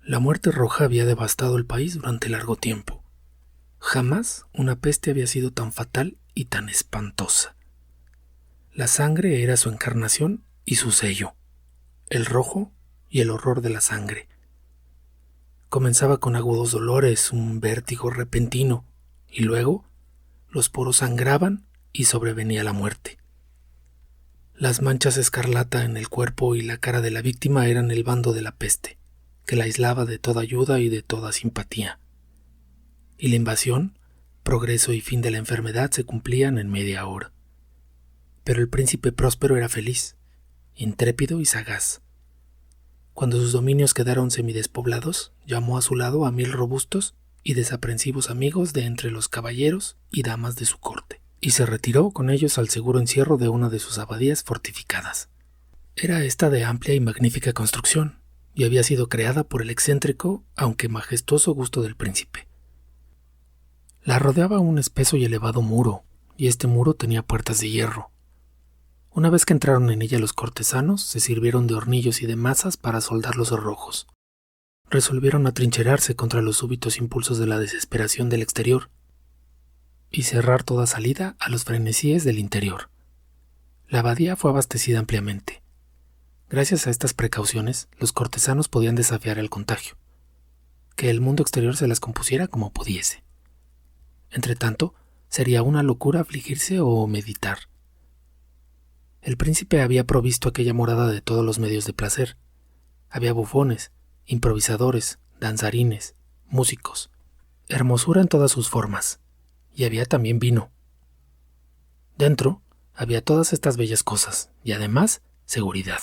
La muerte roja había devastado el país durante largo tiempo. Jamás una peste había sido tan fatal y tan espantosa. La sangre era su encarnación y su sello, el rojo y el horror de la sangre. Comenzaba con agudos dolores, un vértigo repentino, y luego los poros sangraban y sobrevenía la muerte. Las manchas escarlata en el cuerpo y la cara de la víctima eran el bando de la peste, que la aislaba de toda ayuda y de toda simpatía. Y la invasión, progreso y fin de la enfermedad se cumplían en media hora. Pero el príncipe próspero era feliz, intrépido y sagaz. Cuando sus dominios quedaron semidespoblados, llamó a su lado a 1000 robustos y desaprensivos amigos de entre los caballeros y damas de su corte, y se retiró con ellos al seguro encierro de una de sus abadías fortificadas. Era esta de amplia y magnífica construcción, y había sido creada por el excéntrico, aunque majestuoso gusto del príncipe. La rodeaba un espeso y elevado muro, y este muro tenía puertas de hierro. Una vez que entraron en ella los cortesanos, se sirvieron de hornillos y de mazas para soldar los cerrojos. Resolvieron atrincherarse contra los súbitos impulsos de la desesperación del exterior y cerrar toda salida a los frenesíes del interior. La abadía fue abastecida ampliamente. Gracias a estas precauciones, los cortesanos podían desafiar el contagio, que el mundo exterior se las compusiera como pudiese. Entretanto, sería una locura afligirse o meditar. El príncipe había provisto aquella morada de todos los medios de placer. Había bufones, improvisadores, danzarines, músicos, hermosura en todas sus formas, y había también vino. Dentro había todas estas bellas cosas, y además seguridad.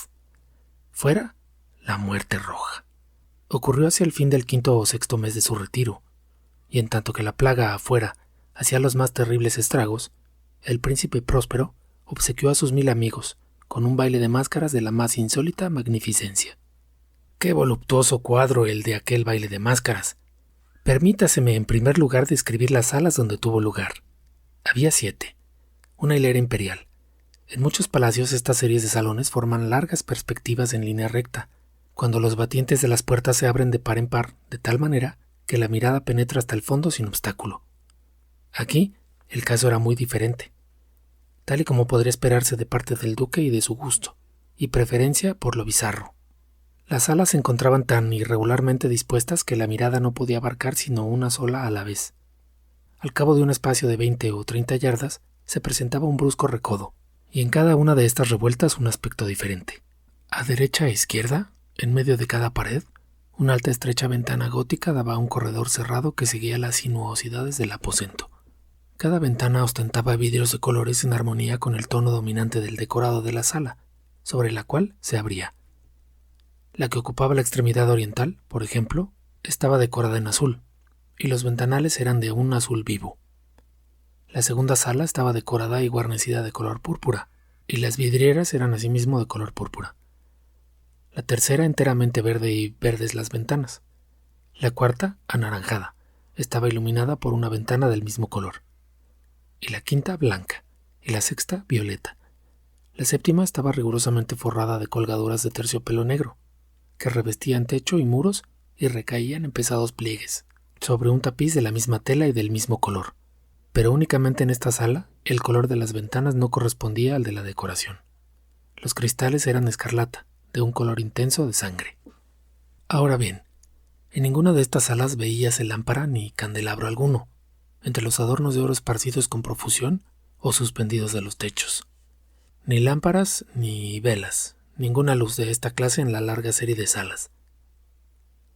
Fuera, la muerte roja. Ocurrió hacia el fin del 5º o 6º mes de su retiro, y en tanto que la plaga afuera hacía los más terribles estragos, el príncipe próspero obsequió a sus 1000 amigos con un baile de máscaras de la más insólita magnificencia. ¡Qué voluptuoso cuadro el de aquel baile de máscaras! Permítaseme en primer lugar describir las salas donde tuvo lugar. Había 7, una hilera imperial. En muchos palacios estas series de salones forman largas perspectivas en línea recta, cuando los batientes de las puertas se abren de par en par, de tal manera que la mirada penetra hasta el fondo sin obstáculo. Aquí el caso era muy diferente, tal y como podría esperarse de parte del duque y de su gusto, y preferencia por lo bizarro. Las salas se encontraban tan irregularmente dispuestas que la mirada no podía abarcar sino una sola a la vez. Al cabo de un espacio de 20 o 30 yardas se presentaba un brusco recodo, y en cada una de estas revueltas un aspecto diferente. A derecha e izquierda, en medio de cada pared, una alta estrecha ventana gótica daba a un corredor cerrado que seguía las sinuosidades del aposento. Cada ventana ostentaba vidrios de colores en armonía con el tono dominante del decorado de la sala, sobre la cual se abría. La que ocupaba la extremidad oriental, por ejemplo, estaba decorada en azul, y los ventanales eran de un azul vivo. La segunda sala estaba decorada y guarnecida de color púrpura, y las vidrieras eran asimismo de color púrpura. La tercera enteramente verde y verdes las ventanas. La cuarta, anaranjada, estaba iluminada por una ventana del mismo color. Y la quinta, blanca, y la sexta, violeta. La séptima estaba rigurosamente forrada de colgaduras de terciopelo negro, que revestían techo y muros y recaían en pesados pliegues, sobre un tapiz de la misma tela y del mismo color. Pero únicamente en esta sala el color de las ventanas no correspondía al de la decoración. Los cristales eran escarlata, de un color intenso de sangre. Ahora bien, en ninguna de estas salas veíase lámpara ni candelabro alguno, entre los adornos de oro esparcidos con profusión o suspendidos de los techos. Ni lámparas ni velas, ninguna luz de esta clase en la larga serie de salas.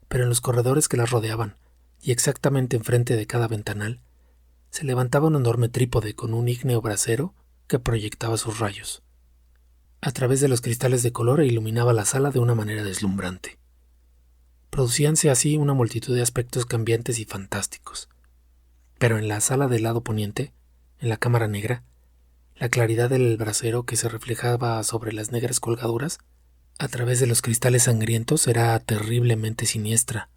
Pero en los corredores que las rodeaban, y exactamente enfrente de cada ventanal, se levantaba un enorme trípode con un ígneo brasero que proyectaba sus rayos. A través de los cristales de color iluminaba la sala de una manera deslumbrante. Producíanse así una multitud de aspectos cambiantes y fantásticos. Pero en la sala del lado poniente, en la cámara negra, la claridad del brasero que se reflejaba sobre las negras colgaduras, a través de los cristales sangrientos, era terriblemente siniestra,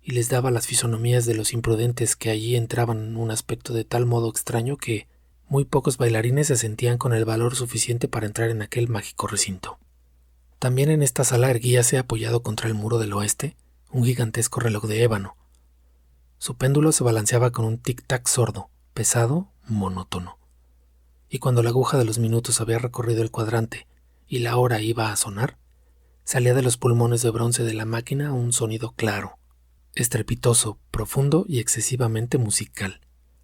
y les daba las fisonomías de los imprudentes que allí entraban un aspecto de tal modo extraño que muy pocos bailarines se sentían con el valor suficiente para entrar en aquel mágico recinto. También en esta sala erguíase, apoyado contra el muro del oeste, un gigantesco reloj de ébano. Su péndulo se balanceaba con un tic-tac sordo, pesado, monótono. Y cuando la aguja de los minutos había recorrido el cuadrante y la hora iba a sonar, salía de los pulmones de bronce de la máquina un sonido claro, estrepitoso, profundo y excesivamente musical,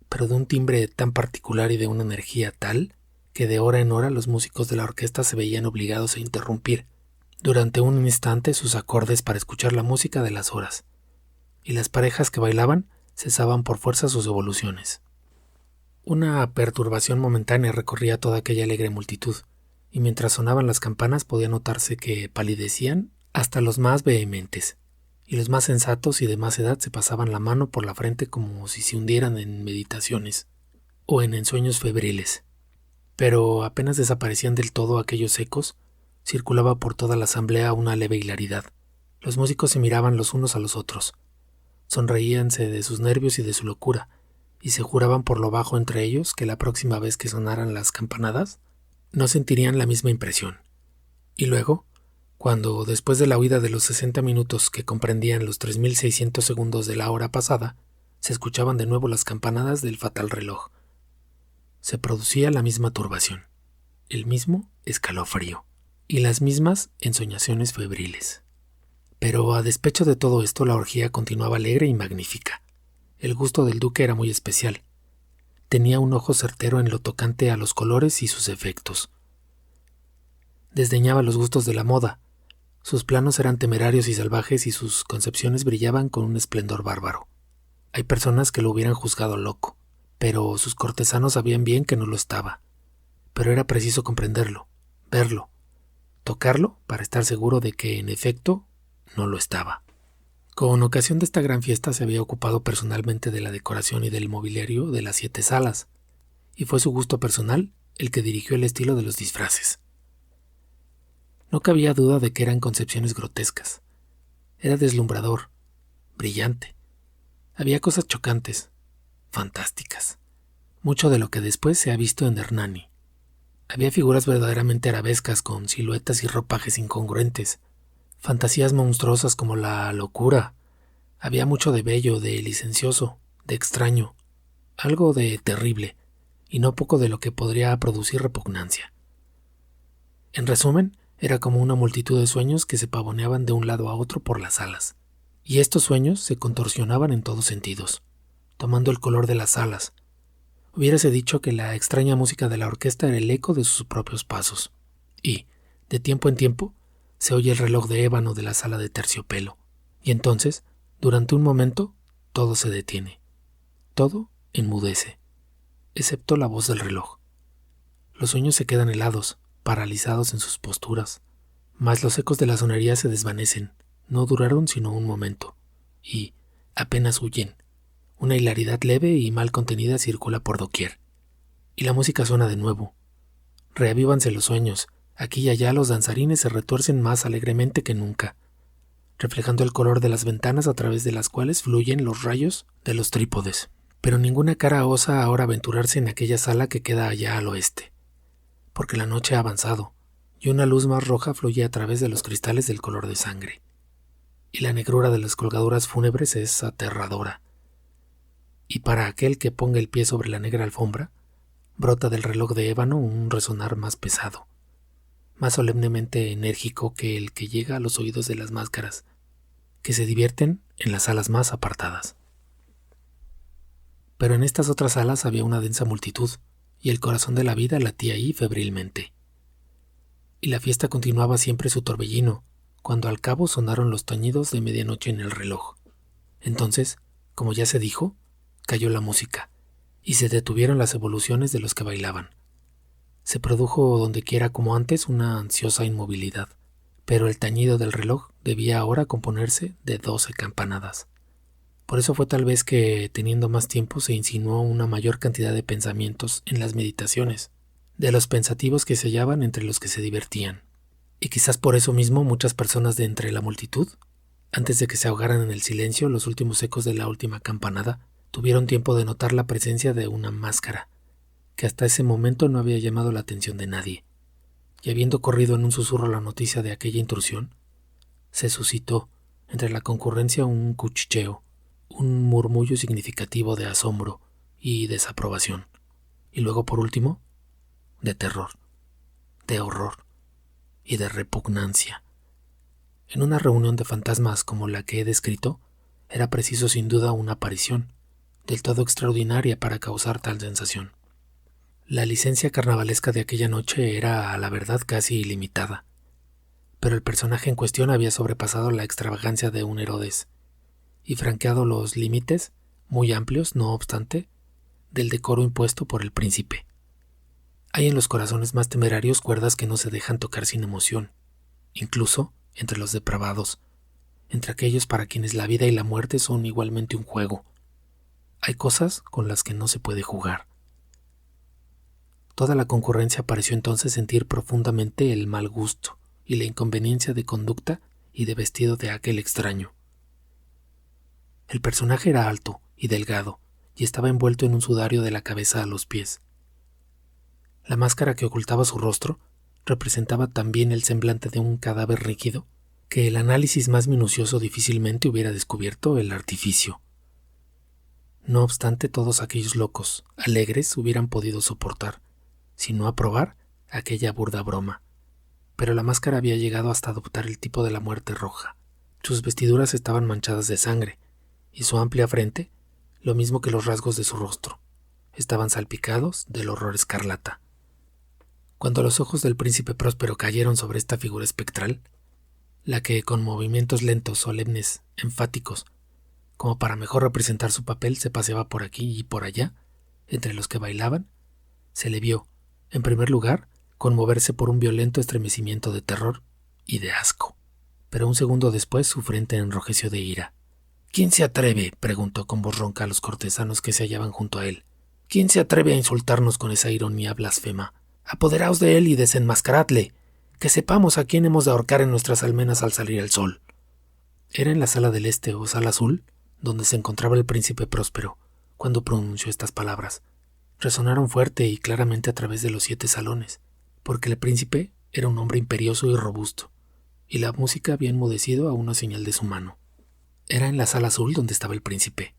pero de un timbre tan particular y de una energía tal que de hora en hora los músicos de la orquesta se veían obligados a interrumpir durante un instante sus acordes para escuchar la música de las horas, y las parejas que bailaban cesaban por fuerza sus evoluciones. Una perturbación momentánea recorría toda aquella alegre multitud, y mientras sonaban las campanas podía notarse que palidecían hasta los más vehementes, y los más sensatos y de más edad se pasaban la mano por la frente como si se hundieran en meditaciones o en ensueños febriles. Pero apenas desaparecían del todo aquellos ecos, circulaba por toda la asamblea una leve hilaridad. Los músicos se miraban los unos a los otros, sonreíanse de sus nervios y de su locura, y se juraban por lo bajo entre ellos que la próxima vez que sonaran las campanadas no sentirían la misma impresión. Y luego, cuando, después de la huida de los 60 minutos que comprendían los 3.600 segundos de la hora pasada, se escuchaban de nuevo las campanadas del fatal reloj, se producía la misma turbación, el mismo escalofrío y las mismas ensoñaciones febriles. Pero a despecho de todo esto, la orgía continuaba alegre y magnífica. El gusto del duque era muy especial. Tenía un ojo certero en lo tocante a los colores y sus efectos. Desdeñaba los gustos de la moda. Sus planos eran temerarios y salvajes y sus concepciones brillaban con un esplendor bárbaro. Hay personas que lo hubieran juzgado loco, pero sus cortesanos sabían bien que no lo estaba. Pero era preciso comprenderlo, verlo, tocarlo para estar seguro de que, en efecto, no lo estaba. Con ocasión de esta gran fiesta se había ocupado personalmente de la decoración y del mobiliario de las 7 salas, y fue su gusto personal el que dirigió el estilo de los disfraces. No cabía duda de que eran concepciones grotescas. Era deslumbrador, brillante. Había cosas chocantes, fantásticas. Mucho de lo que después se ha visto en Hernani. Había figuras verdaderamente arabescas con siluetas y ropajes incongruentes, fantasías monstruosas como la locura. Había mucho de bello, de licencioso, de extraño, algo de terrible, y no poco de lo que podría producir repugnancia. En resumen, era como una multitud de sueños que se pavoneaban de un lado a otro por las salas, y estos sueños se contorsionaban en todos sentidos, tomando el color de las salas. Hubiérase dicho que la extraña música de la orquesta era el eco de sus propios pasos, y, de tiempo en tiempo, se oye el reloj de ébano de la sala de terciopelo, y entonces, durante un momento, todo se detiene, todo enmudece, excepto la voz del reloj. Los sueños se quedan helados, paralizados en sus posturas, mas los ecos de la sonería se desvanecen, no duraron sino un momento, y apenas huyen. Una hilaridad leve y mal contenida circula por doquier, y la música suena de nuevo. Reavívanse los sueños, aquí y allá los danzarines se retuercen más alegremente que nunca, reflejando el color de las ventanas a través de las cuales fluyen los rayos de los trípodes. Pero ninguna cara osa ahora aventurarse en aquella sala que queda allá al oeste, porque la noche ha avanzado, y una luz más roja fluye a través de los cristales del color de sangre, y la negrura de las colgaduras fúnebres es aterradora. Y para aquel que ponga el pie sobre la negra alfombra, brota del reloj de ébano un resonar más pesado, más solemnemente enérgico que el que llega a los oídos de las máscaras, que se divierten en las salas más apartadas. Pero en estas otras salas había una densa multitud, y el corazón de la vida latía ahí febrilmente. Y la fiesta continuaba siempre su torbellino, cuando al cabo sonaron los tañidos de medianoche en el reloj. Entonces, como ya se dijo, cayó la música, y se detuvieron las evoluciones de los que bailaban. Se produjo dondequiera como antes una ansiosa inmovilidad, pero el tañido del reloj debía ahora componerse de 12 campanadas. Por eso fue tal vez que, teniendo más tiempo, se insinuó una mayor cantidad de pensamientos en las meditaciones, de los pensativos que se hallaban entre los que se divertían. Y quizás por eso mismo muchas personas de entre la multitud, antes de que se ahogaran en el silencio los últimos ecos de la última campanada, tuvieron tiempo de notar la presencia de una máscara, que hasta ese momento no había llamado la atención de nadie, y habiendo corrido en un susurro la noticia de aquella intrusión, se suscitó, Entre la concurrencia un cuchicheo, un murmullo significativo de asombro y desaprobación. Y luego, por último, de terror, de horror y de repugnancia. En una reunión de fantasmas como la que he descrito, era preciso sin duda una aparición, del todo extraordinaria para causar tal sensación. La licencia carnavalesca de aquella noche era, a la verdad, casi ilimitada, pero el personaje en cuestión había sobrepasado la extravagancia de un Herodes y franqueado los límites, muy amplios, no obstante, del decoro impuesto por el príncipe. Hay en los corazones más temerarios cuerdas que no se dejan tocar sin emoción, incluso entre los depravados, entre aquellos para quienes la vida y la muerte son igualmente un juego. Hay cosas con las que no se puede jugar. Toda la concurrencia pareció entonces sentir profundamente el mal gusto y la inconveniencia de conducta y de vestido de aquel extraño. El personaje era alto y delgado y estaba envuelto en un sudario de la cabeza a los pies. La máscara que ocultaba su rostro representaba también el semblante de un cadáver rígido que el análisis más minucioso difícilmente hubiera descubierto el artificio. No obstante, todos aquellos locos, alegres, hubieran podido soportar, si no aprobar, aquella burda broma. Pero la máscara había llegado hasta adoptar el tipo de la muerte roja. Sus vestiduras estaban manchadas de sangre, y su amplia frente, lo mismo que los rasgos de su rostro, estaban salpicados del horror escarlata. Cuando los ojos del príncipe Próspero cayeron sobre esta figura espectral, la que con movimientos lentos, solemnes, enfáticos, como para mejor representar su papel, se paseaba por aquí y por allá, entre los que bailaban, se le vio, en primer lugar, conmoverse por un violento estremecimiento de terror y de asco. Pero un segundo después su frente enrojeció de ira. «¿Quién se atreve?», preguntó con voz ronca a los cortesanos que se hallaban junto a él. «¿Quién se atreve a insultarnos con esa ironía blasfema? Apoderaos de él y desenmascaradle, que sepamos a quién hemos de ahorcar en nuestras almenas al salir el sol». Era en la sala del este o sala azul, donde se encontraba el príncipe Próspero, cuando pronunció estas palabras. Resonaron fuerte y claramente a través de los 7 salones, porque el príncipe era un hombre imperioso y robusto, y la música había enmudecido a una señal de su mano. Era en la sala azul donde estaba el príncipe,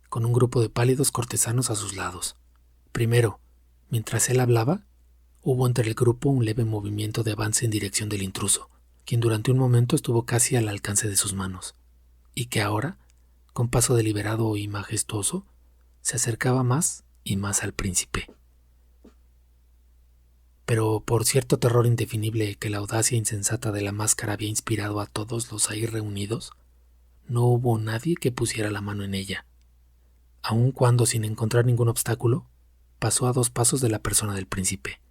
con un grupo de pálidos cortesanos a sus lados. Primero, mientras él hablaba, hubo entre el grupo un leve movimiento de avance en dirección del intruso, quien durante un momento estuvo casi al alcance de sus manos, y que ahora, con paso deliberado y majestuoso, se acercaba más y más al príncipe. Pero por cierto terror indefinible que la audacia insensata de la máscara había inspirado a todos los ahí reunidos, no hubo nadie que pusiera la mano en ella, aun cuando, sin encontrar ningún obstáculo, pasó a 2 pasos de la persona del príncipe,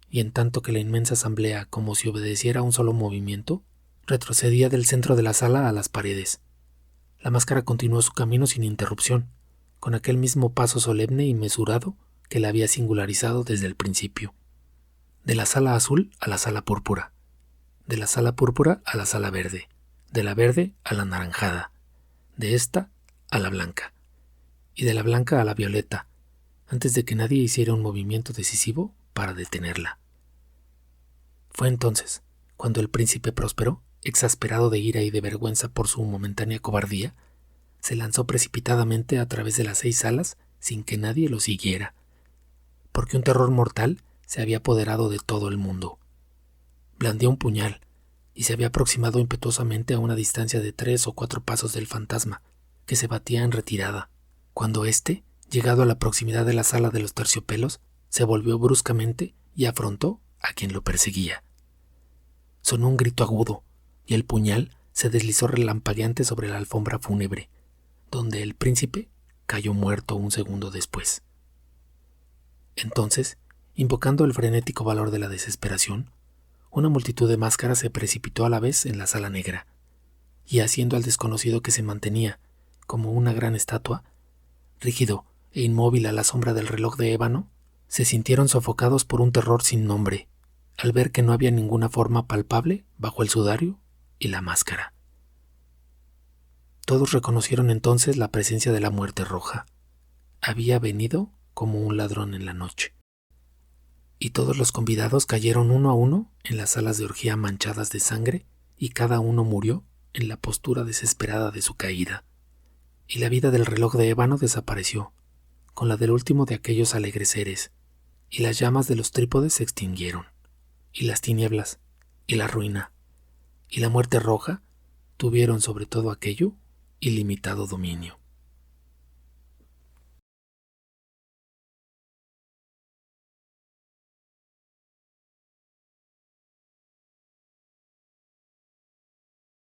y en tanto que la inmensa asamblea, como si obedeciera a un solo movimiento, retrocedía del centro de la sala a las paredes. La máscara continuó su camino sin interrupción, con aquel mismo paso solemne y mesurado que la había singularizado desde el principio. De la sala azul a la sala púrpura, de la sala púrpura a la sala verde, de la verde a la anaranjada, de esta a la blanca, y de la blanca a la violeta, antes de que nadie hiciera un movimiento decisivo para detenerla. Fue entonces cuando el príncipe Próspero, exasperado de ira y de vergüenza por su momentánea cobardía, se lanzó precipitadamente a través de las 6 salas sin que nadie lo siguiera, porque un terror mortal se había apoderado de todo el mundo. Blandió un puñal y se había aproximado impetuosamente a una distancia de 3 o 4 pasos del fantasma, que se batía en retirada, cuando éste, llegado a la proximidad de la sala de los terciopelos, se volvió bruscamente y afrontó a quien lo perseguía. Sonó un grito agudo, y el puñal se deslizó relampagueante sobre la alfombra fúnebre, donde el príncipe cayó muerto un segundo después. Entonces, invocando el frenético valor de la desesperación, una multitud de máscaras se precipitó a la vez en la sala negra, y haciendo al desconocido que se mantenía, como una gran estatua, rígido e inmóvil a la sombra del reloj de ébano, se sintieron sofocados por un terror sin nombre, al ver que no había ninguna forma palpable bajo el sudario y la máscara. Todos reconocieron entonces la presencia de la muerte roja. Había venido como un ladrón en la noche. Y todos los convidados cayeron uno a uno en las salas de orgía manchadas de sangre, y cada uno murió en la postura desesperada de su caída, y la vida del reloj de ébano desapareció, con la del último de aquellos alegres seres, y las llamas de los trípodes se extinguieron, y las tinieblas, y la ruina, y la muerte roja tuvieron sobre todo aquello ilimitado dominio.